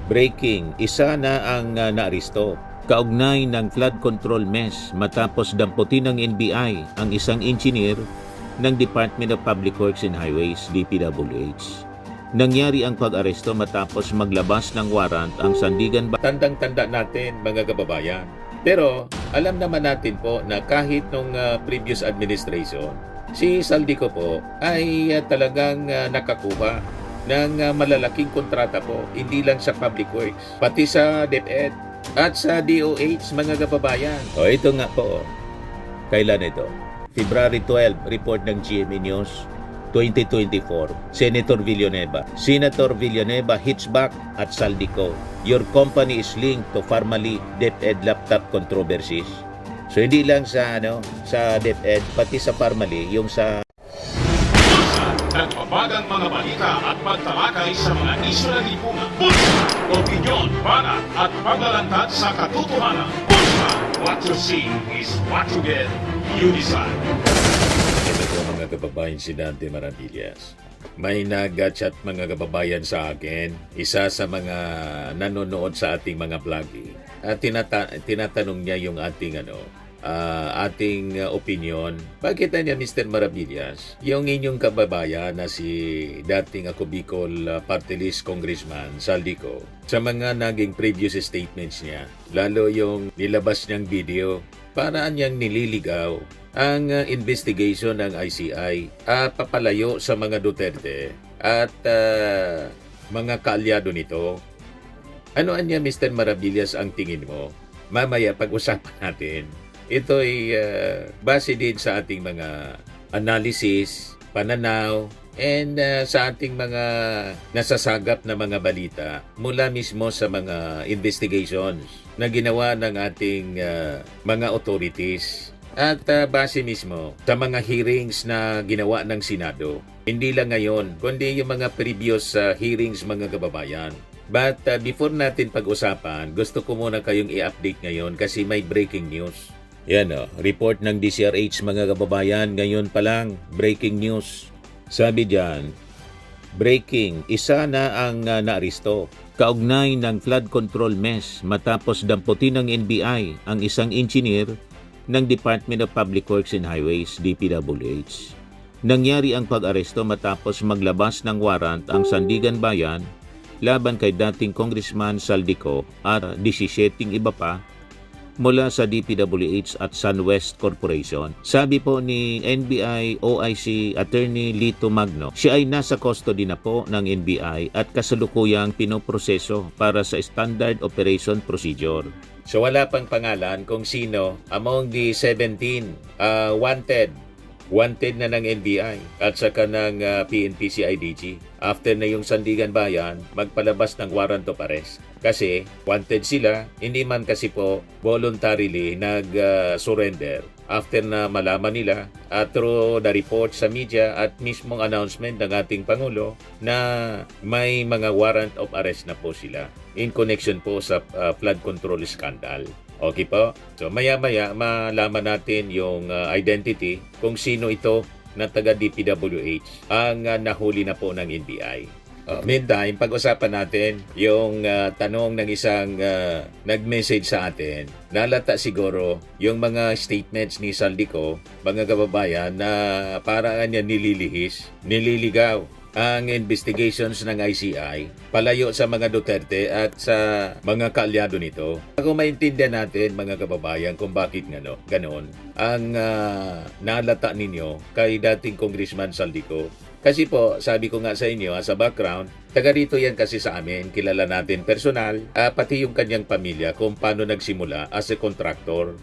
Breaking, isa na ang naaresto. Kaugnay ng flood control mess matapos damputin ng NBI ang isang engineer ng Department of Public Works and Highways, DPWH. Nangyari ang pag-aresto matapos maglabas ng warrant ang Sandigan. Tandang-tanda natin mga kababayan. Pero alam naman natin po na kahit nung previous administration, si Saldico po ay talagang nakakuha ng malalaking kontrata po, hindi lang sa Public Works, pati sa DepEd at sa DOH mga kababayan. O ito nga po, kailan ito? February 12, report ng GMA News 2024, Senator Villanueva hits back at Saldico. Your company is linked to Pharmaly DepEd laptop controversies. So hindi lang sa sa DepEd, pati sa Pharmaly, yung sa nagbabagang mga balita at pagtalakay sa mga isyu ng lipunan. Bulsa! Opinyon, banat at paglalantad sa katotohanan. Bulsa! What you see is what you get. You decide. Ito po mga kababayan, si Dante Maravillas. May nag-chat mga kababayan sa akin, isa sa mga nanonood sa ating mga vlogging. At tinatanong niya yung ating ating opinion. Bakit niya, Mr. Maravillas, yung inyong kababayan na si dating ako Bicol Party List Congressman Saldico, sa mga naging previous statements niya, lalo yung nilabas niyang video, paraan niyang nililigaw ang investigation ng ICI papalayo sa mga Duterte at mga kaalyado nito. Ano niya, Mr. Maravillas, ang tingin mo? Mamaya pag-usapan natin. Ito ay base din sa ating mga analysis, pananaw, and sa ating mga nasasagap na mga balita mula mismo sa mga investigations na ginawa ng ating mga authorities at base mismo sa mga hearings na ginawa ng Senado. Hindi lang ngayon, kundi yung mga previous hearings mga kababayan. But before natin pag-usapan, gusto ko muna kayong i-update ngayon kasi may breaking news. Yan report ng DCRH mga kababayan, ngayon pa lang, breaking news. Sabi diyan, breaking, isa na ang naaresto. Kaugnay ng flood control mess matapos damputin ng NBI ang isang engineer ng Department of Public Works and Highways, DPWH. Nangyari ang pag-aresto matapos maglabas ng warrant ang Sandigan Bayan laban kay dating Congressman Saldico at 17 iba pa mula sa DPWH at SunWest Corporation. Sabi po ni NBI OIC Attorney Lito Magno, siya ay nasa custody na po ng NBI at kasalukuyang pinoproseso para sa Standard Operation Procedure. So wala pang pangalan kung sino among the 17 wanted na ng NBI at saka ng PNP CIDG. After na yung Sandigan Bayan, magpalabas ng warrant of arrest. Kasi wanted sila, hindi man kasi po voluntarily nag-surrender. After na malaman nila through the report sa media at mismong announcement ng ating Pangulo na may mga warrant of arrest na po sila in connection po sa flood control scandal. Okay po? So maya-maya malaman natin yung identity kung sino ito na taga DPWH ang nahuli na po ng NBI. Meantime, pag-usapan natin yung tanong ng isang nag-message sa atin. Nalata siguro yung mga statements ni Saldico, mga kababayan, na parang niya nililigaw ang investigations ng ICI palayo sa mga Duterte at sa mga kaalyado nito. Kung maintindihan natin mga kababayan kung bakit ganon ang nalata ninyo kay dating Congressman Saldico. Kasi po, sabi ko nga sa inyo sa background, taga rito yan kasi sa amin, kilala natin personal, pati yung kanyang pamilya kung paano nagsimula as a contractor.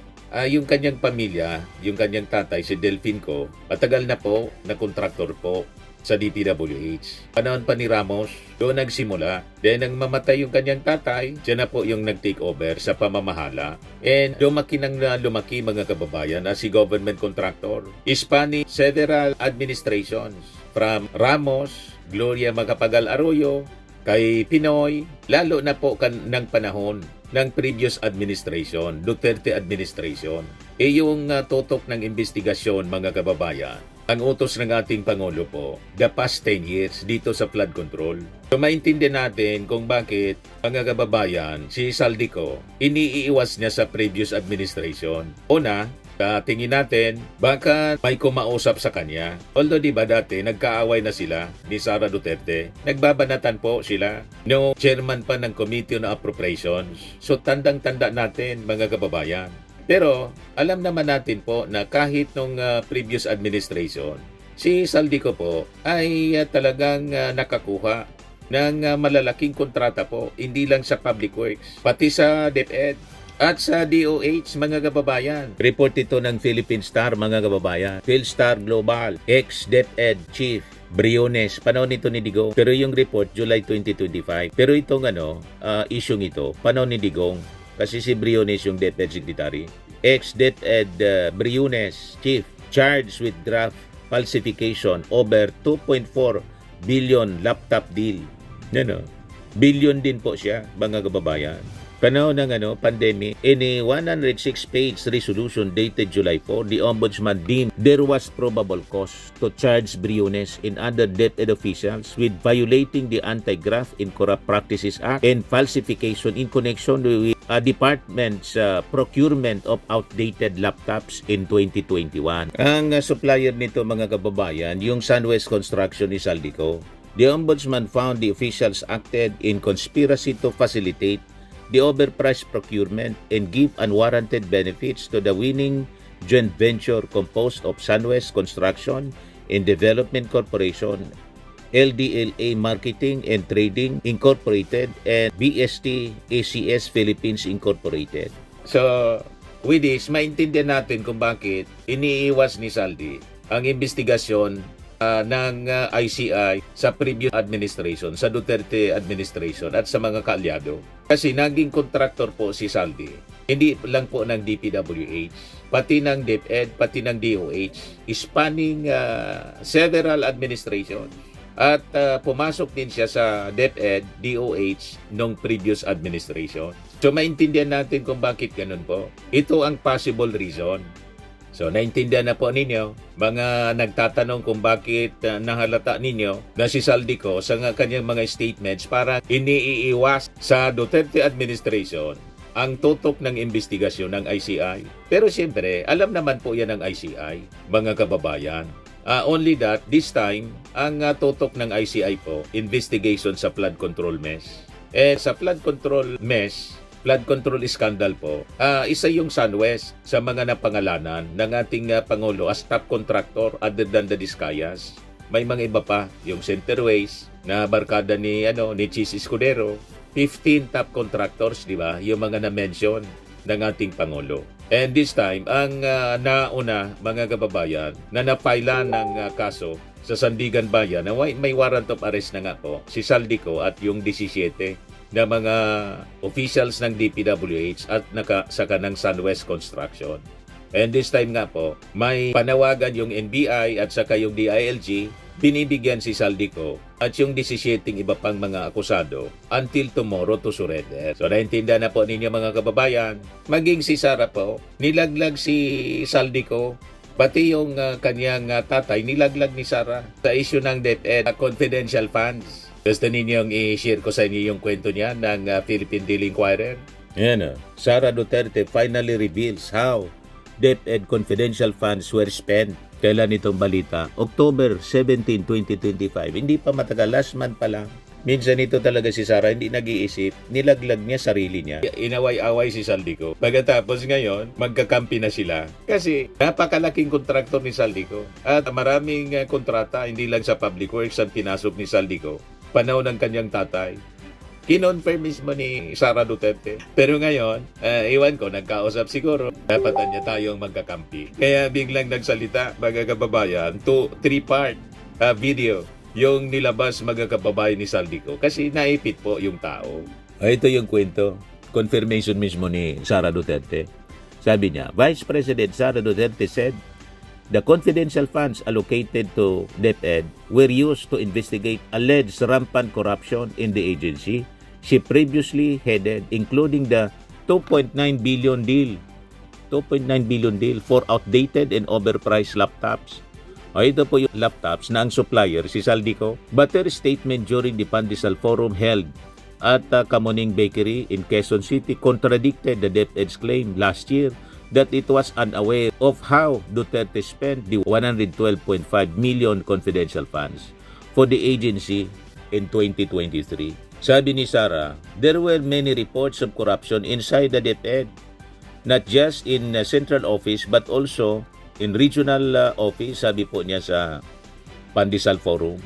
Yung kanyang pamilya, yung kanyang tatay, si Delfinco, matagal na po na contractor po sa DPWH. Panahon pa ni Ramos, doon nagsimula. Then nang mamatay yung kanyang tatay, siya na po yung nag-take over sa pamamahala. And lumaki mga kababayan as si government contractor. Spanning several administrations from Ramos, Gloria Macapagal Arroyo, kay Pinoy, lalo na po ng panahon ng previous administration, Duterte administration. Yung tutok ng investigasyon mga kababayan ang utos ng ating Pangulo po the past 10 years dito sa flood control. So maintindihan natin kung bakit mga kababayan, si Saldico, iniiwas niya sa previous administration. Una, tingin natin, baka may kumausap sa kanya. Although di ba dati, nagkaaway na sila ni Sara Duterte. Nagbabanatan po sila no chairman pa ng Committee on Appropriations. So tandang-tanda natin mga kababayan. Pero alam naman natin po na kahit nung previous administration, si Saldico po ay talagang nakakuha ng malalaking kontrata po, hindi lang sa Public Works, pati sa DepEd at sa DOH mga kababayan. Report ito ng Philippine Star mga kababayan. Philstar Global, ex-DepEd Chief Briones, panahon nito ni Digong. Pero yung report, July 2025. Pero itong issue ito, panahon ni Digong. Kasi si Briones yung DepEd Secretary. Ex-DepEd Briones, Chief, charged with draft falsification over 2.4 billion laptop deal. Billion din po siya, mga kababayan. Panahon ng pandemic, in a 106-page resolution dated July 4, the Ombudsman deemed there was probable cause to charge Briones and other DepEd officials with violating the Anti-Graft and Corrupt Practices Act and falsification in connection with department's procurement of outdated laptops in 2021. Ang supplier nito mga kababayan, yung Sunwest Construction ni Saldico. The Ombudsman found the officials acted in conspiracy to facilitate the overpriced procurement and give unwarranted benefits to the winning joint venture composed of Sunwest Construction and Development Corporation, LDLA Marketing and Trading Incorporated, and BST ACS Philippines Incorporated. So, with this, maintindihan natin kung bakit iniiwas ni Saldi ang investigasyon ng ICI sa previous administration, sa Duterte administration at sa mga kaalyado. Kasi naging contractor po si Saldi. Hindi lang po ng DPWH, pati ng DepEd, pati ng DOH, spanning several administration. At pumasok din siya sa DepEd, DOH nung previous administration. So maintindihan natin kung bakit ganun po. Ito ang possible reason. So, naintindihan na po ninyo, mga nagtatanong kung bakit nahalata ninyo na si Saldico sa kanyang mga statements para iniiwas sa Duterte administration ang tutok ng investigasyon ng ICI. Pero siyempre, alam naman po yan ng ICI, mga kababayan. Only that, this time, ang tutok ng ICI po, investigation sa flood control mesh. Sa flood control mesh, flood control scandal po, isa yung Sunwest sa mga napangalanan ng ating Pangulo as top contractor other than the Discayas. May mga iba pa, yung Centerways na barkada ni Chis Escudero, 15 top contractors, di ba? Yung mga na-mention ng ating Pangulo. And this time, ang nauna mga kababayan na napaila ng kaso sa Sandigan Bayan na may warrant of arrest na nga po, si Saldico at yung 17 na mga officials ng DPWH at saka ng Sunwest Construction. And this time nga po, may panawagan yung NBI at saka yung DILG, binibigyan si Saldico at yung 17 iba pang mga akusado until tomorrow to surrender. So naintindihan na po ninyo mga kababayan, maging si Sara po, nilaglag si Saldico, pati yung kanyang tatay, nilaglag ni Sara sa issue ng DepEd confidential funds. Gusto ninyong i-share ko sa inyo yung kwento niya ng Philippine Daily Inquirer? Yan Sara Duterte finally reveals how DepEd confidential funds were spent. Kailan itong balita? October 17, 2025. Hindi pa matagal, last month pa lang. Minsan ito talaga si Sara, hindi nag-iisip, nilaglag niya sarili niya. Inaway-away si Saldico. Pagkatapos ngayon, magkakampi na sila. Kasi napakalaking kontraktor ni Saldico. At maraming kontrata, hindi lang sa public works ang pinasok ni Saldico. Panahon ng kanyang tatay. Kinonfirm mismo ni Sara Duterte. Pero ngayon, iwan ko, nagkausap siguro. Dapatan niya tayong magkakampi. Kaya biglang nagsalita, mga kababayan, 3-part video yung nilabas mga kababayan ni Saldico. Kasi naipit po yung tao. Ito yung kwento. Confirmation mismo ni Sara Duterte. Sabi niya, Vice President Sara Duterte said, the confidential funds allocated to DepEd were used to investigate alleged rampant corruption in the agency she previously headed, including the 2.9 billion deal for outdated and overpriced laptops, O ito po yung laptops na ang supplier, si Saldico. But their statement during the Pandesal Forum held at Kamuning Bakery in Quezon City contradicted the DepEd's claim last year that it was unaware of how Duterte spent the 112.5 million confidential funds for the agency in 2023. Sabi ni Sara, there were many reports of corruption inside the DepEd, not just in central office but also in regional office, sabi po niya sa Pandesal Forum.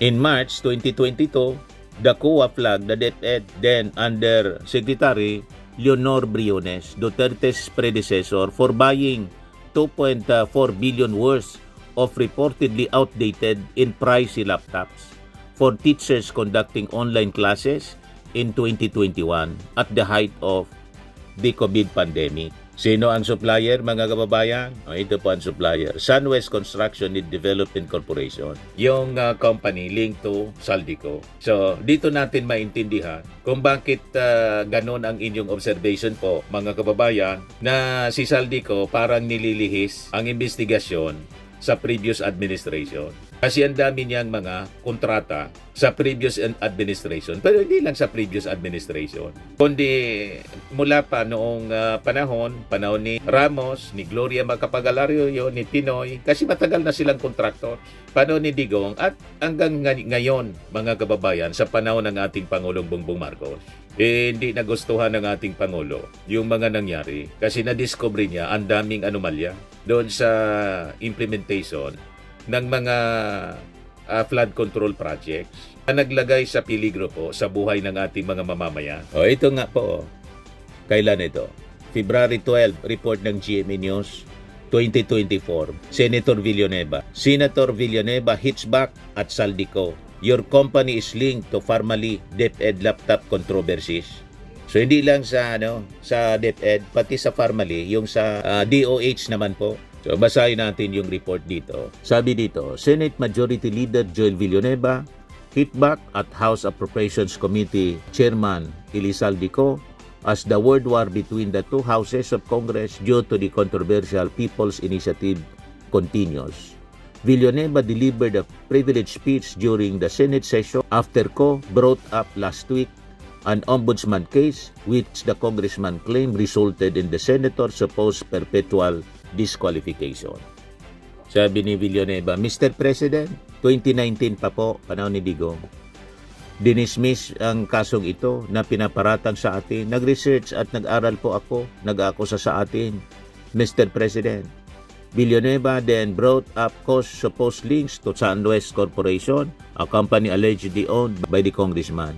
In March 2022, the COA flagged the DepEd then under Secretary Leonor Briones, Duterte's predecessor, for buying 2.4 billion worth of reportedly outdated and pricey laptops for teachers conducting online classes in 2021 at the height of the COVID pandemic. Sino ang supplier, mga kababayan? Ito po ang supplier. Sunwest Construction and Development Corporation. Yung company linked to Saldico. So, dito natin maintindihan kung bakit ganon ang inyong observation po, mga kababayan, na si Saldico parang nililihis ang investigasyon sa previous administration. Kasi ang dami niyang mga kontrata sa previous administration. Pero hindi lang sa previous administration. Kundi mula pa noong panahon ni Ramos, ni Gloria Macapagal-Arroyo, ni Pinoy. Kasi matagal na silang kontraktor. Panahon ni Digong at hanggang ngayon, mga kababayan, sa panahon ng ating Pangulong Bongbong Marcos. Hindi nagustuhan ng ating Pangulo yung mga nangyari. Kasi na-discover niya ang daming anomalya doon sa implementation ng mga flood control projects na naglagay sa peligro po sa buhay ng ating mga mamamayan. Ito nga po. Kailan ito? February 12, report ng GMA News 2024. Senator Villanueva. Senator Villanueva hits back at Saldico. Your company is linked to Farmally DepEd laptop controversies. So hindi lang sa sa DepEd, pati sa Farmally, yung sa DOH naman po. So basahin natin yung report dito. Sabi dito, Senate Majority Leader Joel Villanueva hit back at House Appropriations Committee Chairman Saldico as the word war between the two houses of Congress due to the controversial People's Initiative continues. Villanueva delivered a privileged speech during the Senate session after Co brought up last week an ombudsman case which the congressman claimed resulted in the senator's supposed perpetual disqualification. Sabi ni Villanueva, Mr. President, 2019 pa po, panahon ni Digong, dinismiss ang kasong ito na pinaparatang sa atin. Nag-research at nag-aral po ako, nag-akusa sa atin, Mr. President. Villanueva then brought up supposed links to Sunwest Corporation, a company allegedly owned by the congressman,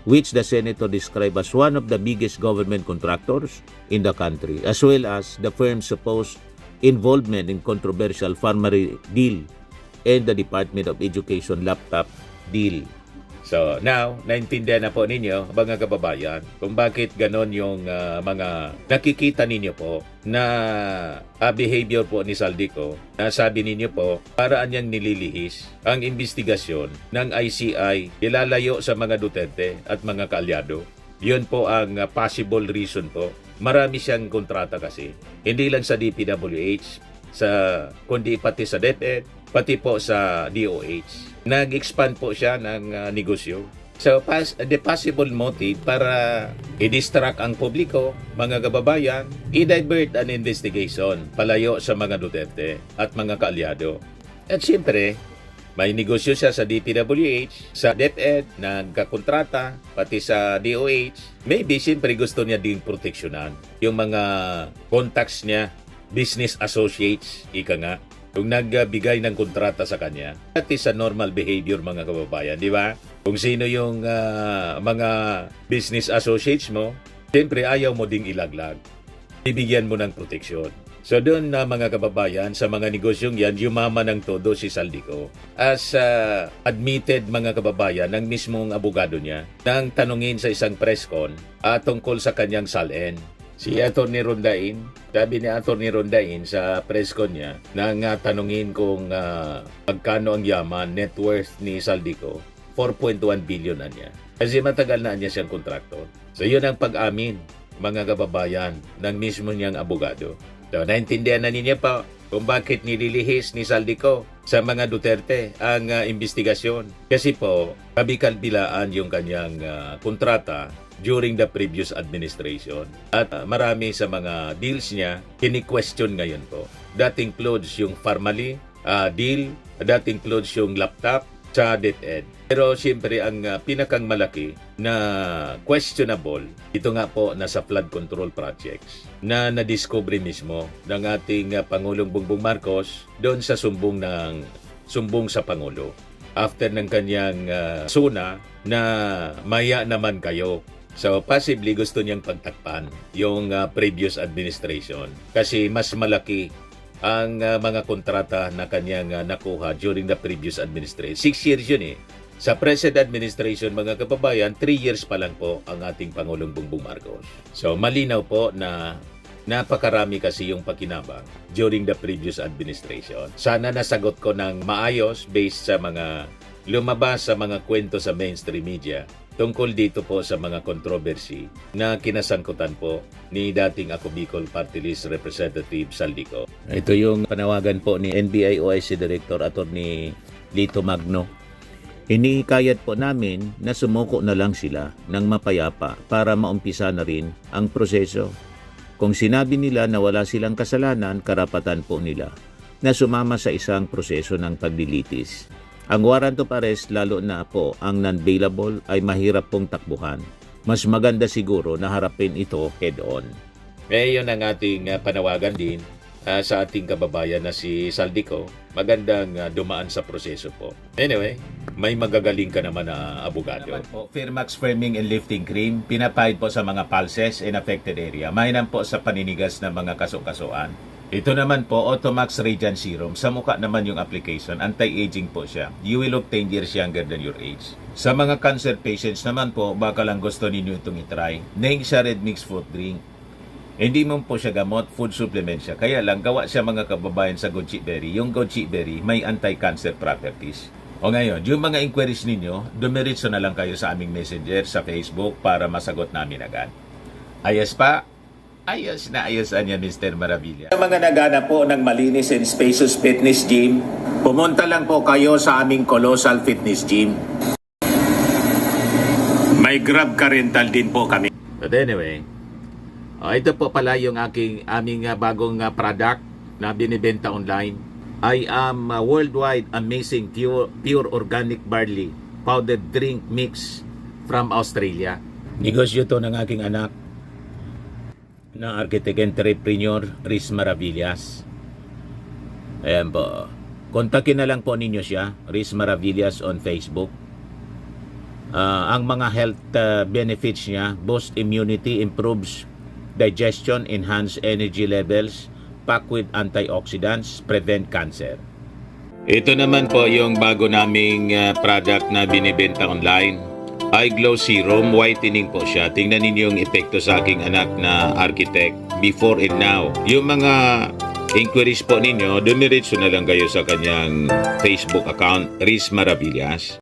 which the senator described as one of the biggest government contractors in the country, as well as the firm's supposed involvement in controversial Farmary deal and the Department of Education laptop deal. So now, naintindihan na po ninyo, mga kababayan, kung bakit ganon yung mga nakikita ninyo po na behavior po ni Saldico, na sabi ninyo po, paraan niyang nililihis ang investigasyon ng ICI ilalayo sa mga Duterte at mga kaalyado. Yun po ang possible reason po. Marami siyang kontrata kasi. Hindi lang sa DPWH, kundi pati sa DepEd, pati po sa DOH. Nag-expand po siya ng negosyo. So, the possible motive para i-distract ang publiko, mga kababayan, i-divert an investigation palayo sa mga Duterte at mga kaalyado. At siyempre, may negosyo siya sa DPWH, sa DepEd, nagkakontrata, pati sa DOH. Maybe, siyempre, gusto niya din proteksyonan yung mga contacts niya, business associates, ika nga, yung nagbigay ng kontrata sa kanya. That is a normal behavior, mga kababayan, di ba? Kung sino yung mga business associates mo, siyempre ayaw mo ding ilaglag. Bibigyan mo ng proteksyon. So doon na mga kababayan, sa mga negosyong yan, yumaman ng todo si Saldico. As admitted mga kababayan, ng mismong abogado niya, nang tanungin sa isang press con tungkol sa kanyang salin. Si Atty. Rondain, sabi ni Atty. Rondain sa press con niya, nang tanungin kung magkano ang yaman, net worth ni Saldico, 4.1 billion na niya. Kasi matagal na niya siyang kontraktor. So yun ang pag-amin, mga kababayan, ng mismo niyang abogado. So, naintindihan na ninyo pa, kung bakit nililihis ni Saldico sa mga Duterte ang investigasyon. Kasi po, kabilang-bilaan yung kanyang kontrata during the previous administration. At marami sa mga deals niya, kini-question ngayon po. That includes yung Farmally deal, that includes yung laptop sa DepEd. Pero siyempre ang pinakang malaki na questionable, ito nga po nasa flood control projects na nadiscovery mismo ng ating Pangulong Bongbong Marcos doon sa sumbong sa Pangulo. After ng kanyang suna na maya naman kayo. So possibly gusto niyang pagtakpan yung previous administration kasi mas malaki ang mga kontrata na kanyang nakuha during the previous administration. 6 years yun eh. Sa present administration, mga kababayan, 3 years pa lang po ang ating Pangulong Bongbong Marcos. So malinaw po na napakarami kasi yung pakinabang during the previous administration. Sana nasagot ko ng maayos based sa mga lumabas sa mga kwento sa mainstream media tungkol dito po sa mga controversy na kinasangkutan po ni dating Ako Bicol Party List Representative Saldico. Ito yung panawagan po ni NBI OIC Director Attorney Lito Magno. Hinihikayat po namin na sumuko na lang sila ng mapayapa para maumpisa na rin ang proseso. Kung sinabi nila na wala silang kasalanan, karapatan po nila na sumama sa isang proseso ng paglilitis. Ang warrant of arrest, lalo na po ang non-bailable, ay mahirap pong takbuhan. Mas maganda siguro na harapin ito head-on. Ngayon ang ating panawagan din sa ating kababayan na si Saldico. Magandang dumaan sa proseso po. Anyway, may magagaling ka naman na abogado. Firmax Firming and Lifting Cream, pinapahid po sa mga pulses in affected area. Mainam po sa paninigas ng mga kaso-kasuan. Ito naman po, Automax Radiant Serum. Sa mukha naman yung application, anti-aging po siya. You will look 10 years younger than your age. Sa mga cancer patients naman po, baka lang gusto ninyo itong itry. Naing siya red mixed fruit drink. Hindi mo po siya gamot, food supplement siya. Kaya lang, gawa siya mga kababayan sa goji berry. Yung goji berry, may anti-cancer properties. O ngayon, yung mga inquiries ninyo, dumiritso na lang kayo sa aming messenger sa Facebook para masagot namin agad. Ayos pa? Ayos na ayos niya, Mr. Maravilla. Sa mga nagana po ng malinis and spacious fitness gym, pumunta lang po kayo sa aming Colossal Fitness Gym. May Grab car rental din po kami. But anyway, ito po pala yung aming bagong product na binibenta online. I am worldwide amazing pure organic barley powdered drink mix from Australia. Negosyo to ng aking anak na architect entrepreneur Riz Maravillas. Ayan po. Kontakin na lang po ninyo siya, Riz Maravillas on Facebook. Ang mga health benefits niya, boost immunity, improves digestion, enhance energy levels, packed with antioxidants, prevent cancer. Ito naman po yung bago naming product na binibenta online. Eye Glow Serum, whitening po siya. Tingnan ninyo yung epekto sa aking anak na architect before and now. Yung mga inquiries po ninyo, dumiretso na lang kayo sa kanyang Facebook account, Riz Maravillas.